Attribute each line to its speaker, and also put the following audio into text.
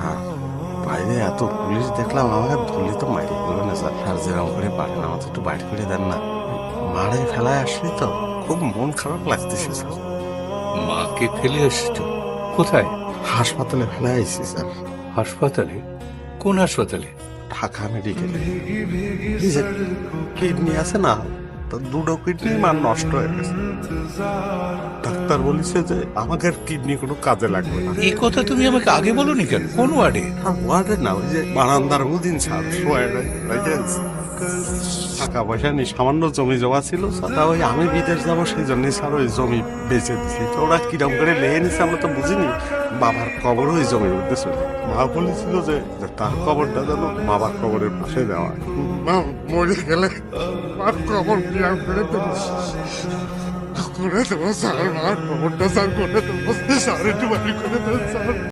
Speaker 1: Sir বাইরে এত police দেখলাম, আমাকে ধরলে তো মারি বলবে না স্যার। স্যার যেরকম করে পারেন আমাকে একটু বাইরে করে দেন না। মারে ফেলায় আসলি তো, খুব মন খারাপ লাগতেছে স্যার।
Speaker 2: মাকে ফেলে এসেছো? কোথায়?
Speaker 1: হাসপাতালে ফেলায় আইছি স্যার।
Speaker 2: হাসপাতালে? কোন হাসপাতালে?
Speaker 1: ঢাকা মেডিকেলে। এই যে কিডনি আছে না, তো দুটো কিডনি মার নষ্ট হয়ে গেছে। ডাক্তার বলেছে যে আমাকে আর কিডনি কোনো কাজে লাগবে না।
Speaker 2: এই কথা তুমি আমাকে আগে বলোনি কেন? কোন ওয়ার্ডে?
Speaker 1: আর ওয়ার্ডে না, ওই যে বারান্দার উদিন স্যার টাকা পয়সা নেই, সামান্য জমি জমা ছিল স্যার। তা ওই আমি বিদেশ যাবো সেই জন্যই স্যার ওই জমি বেচে দিছি। তো ওরা কিরম করে লেগে নিছে আমরা তো বুঝিনি। বাবার কবর ওই জমির মধ্যে ছিল। মা বলেছিল যে তার কবরটা যেন বাবার কবরের পাশে দেওয়া হয়। মা মরে গেলে মার কবর কিরম করে দেবো করে দেবো স্যার, মার কবরটা স্যার করে দেবো স্যার, একটু বাড়ি করে দেবো স্যার।